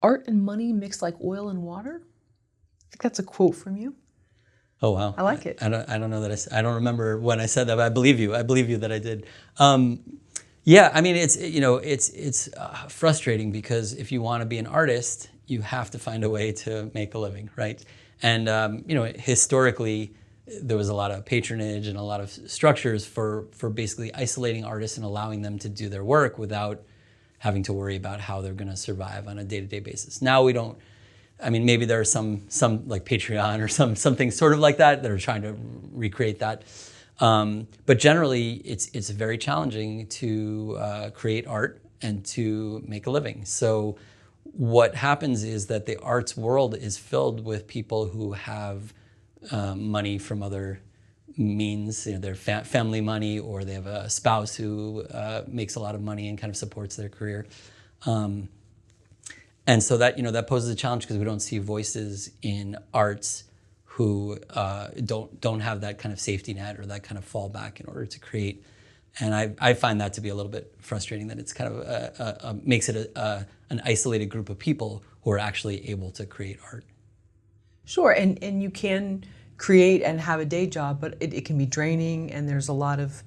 Art and money mixed like oil and water? I think that's a quote from you. Oh wow! I like it. I don't know that I don't remember when I said that, but I believe you. I believe you that I did. Yeah, I mean it's frustrating because if you want to be an artist, you have to find a way to make a living, right? And historically, there was a lot of patronage and a lot of structures for basically isolating artists and allowing them to do their work without having to worry about how they're going to survive on a day-to-day basis. Now we don't. I mean, maybe there are some like Patreon or something sort of like that are trying to recreate that. But generally, it's very challenging to create art and to make a living. So what happens is that the arts world is filled with people who have money from other means, their family money, or they have a spouse who makes a lot of money and kind of supports their career. And so that poses a challenge because we don't see voices in arts who don't have that kind of safety net or that kind of fallback in order to create. And I find that to be a little bit frustrating, that it's kind of makes it an isolated group of people who are actually able to create art. Sure, and you can create and have a day job, but it can be draining, and there's a lot of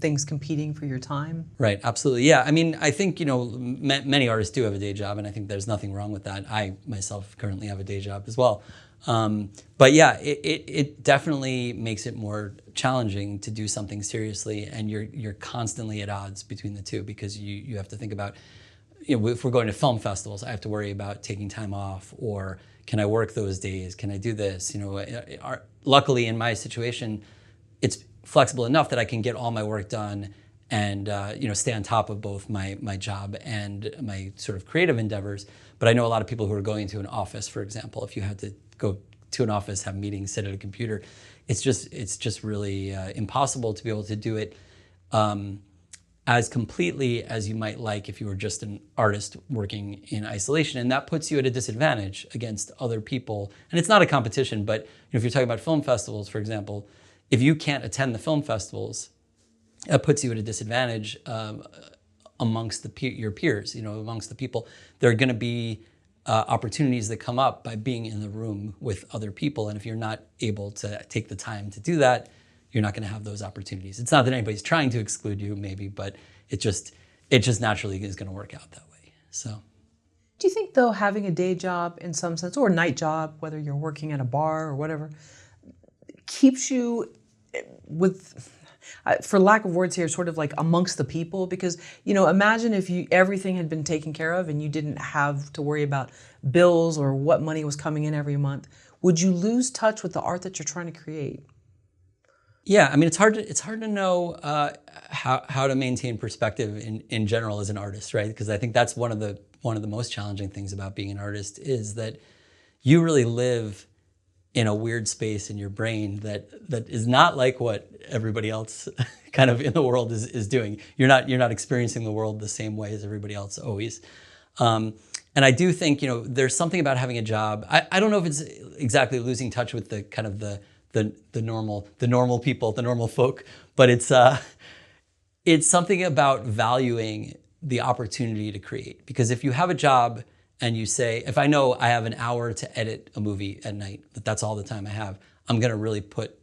things competing for your time. Right, absolutely. Yeah, I mean, I think, many artists do have a day job, and I think there's nothing wrong with that. I myself currently have a day job as well. But yeah, it definitely makes it more challenging to do something seriously, and you're constantly at odds between the two because you have to think about, if we're going to film festivals, I have to worry about taking time off, or can I work those days? Can I do this? Luckily in my situation, it's flexible enough that I can get all my work done and stay on top of both my job and my sort of creative endeavors. But I know a lot of people who are going to an office, for example. If you had to go to an office, have meetings, sit at a computer, it's just really impossible to be able to do it as completely as you might like if you were just an artist working in isolation. And that puts you at a disadvantage against other people. And it's not a competition, but if you're talking about film festivals, for example, if you can't attend the film festivals, that puts you at a disadvantage amongst your peers, amongst the people. There are going to be opportunities that come up by being in the room with other people. And if you're not able to take the time to do that, you're not going to have those opportunities. It's not that anybody's trying to exclude you, maybe, but it just naturally is going to work out that way. So, do you think, though, having a day job in some sense, or a night job, whether you're working at a bar or whatever, keeps you with, for lack of words here, sort of like amongst the people? Because, imagine if everything had been taken care of and you didn't have to worry about bills or what money was coming in every month. Would you lose touch with the art that you're trying to create? Yeah, I mean, it's hard to know how to maintain perspective in general as an artist, right? Because I think that's one of the most challenging things about being an artist is that you really live in a weird space in your brain that is not like what everybody else kind of in the world is doing. You're not experiencing the world the same way as everybody else always. And I do think, there's something about having a job. I don't know if it's exactly losing touch with the kind of the normal people, the normal folk, but it's something about valuing the opportunity to create. Because if you have a job and you say, if I know I have an hour to edit a movie at night, that's all the time I have, I'm going to really put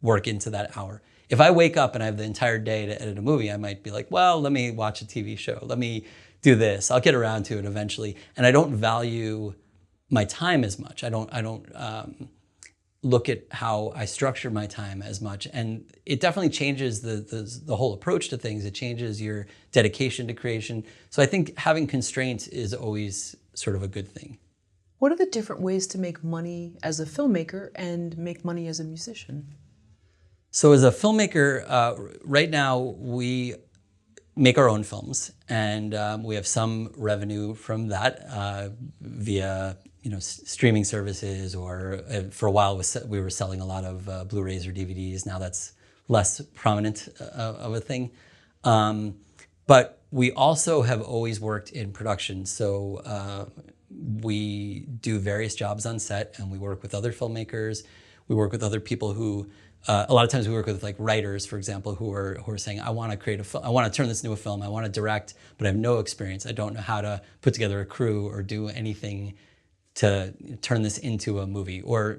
work into that hour. If I wake up and I have the entire day to edit a movie, I might be like, well, let me watch a TV show. Let me do this. I'll get around to it eventually. And I don't value my time as much. I don't look at how I structure my time as much. And it definitely changes the whole approach to things. It changes your dedication to creation. So I think having constraints is always sort of a good thing. What are the different ways to make money as a filmmaker and make money as a musician? So as a filmmaker, right now we make our own films, and we have some revenue from that via streaming services, or for a while we were selling a lot of Blu-rays or DVDs. Now that's less prominent of a thing. But we also have always worked in production. So we do various jobs on set, and we work with other filmmakers. We work with other people who a lot of times we work with like writers, for example, who are saying, I want to create I want to turn this into a film, I want to direct, but I have no experience. I don't know how to put together a crew or do anything to turn this into a movie, or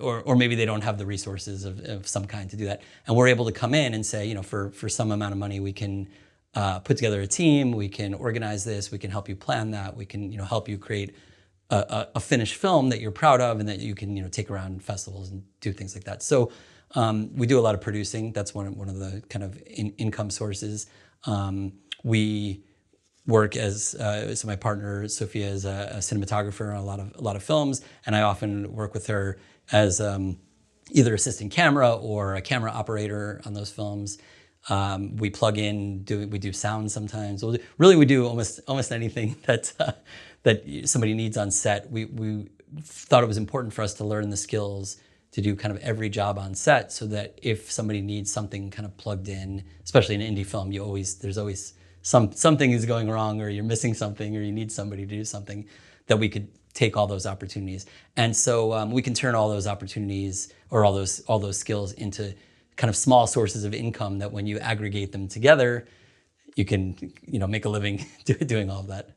or maybe they don't have the resources of some kind to do that. And we're able to come in and say, for some amount of money, we can put together a team, we can organize this, we can help you plan that, we can help you create a finished film that you're proud of and that you can take around festivals and do things like that. So we do a lot of producing. That's one of the kind of income sources. We work as so my partner Sophia is a cinematographer on a lot of films, and I often work with her as either assistant camera or a camera operator on those films. We plug in, we do sound sometimes. We do almost anything that somebody needs on set. We thought it was important for us to learn the skills to do kind of every job on set, so that if somebody needs something kind of plugged in, especially in an indie film, there's always something is going wrong, or you're missing something, or you need somebody to do something, that we could take all those opportunities. And so we can turn all those opportunities or all those skills into kind of small sources of income that when you aggregate them together, you can make a living doing all of that.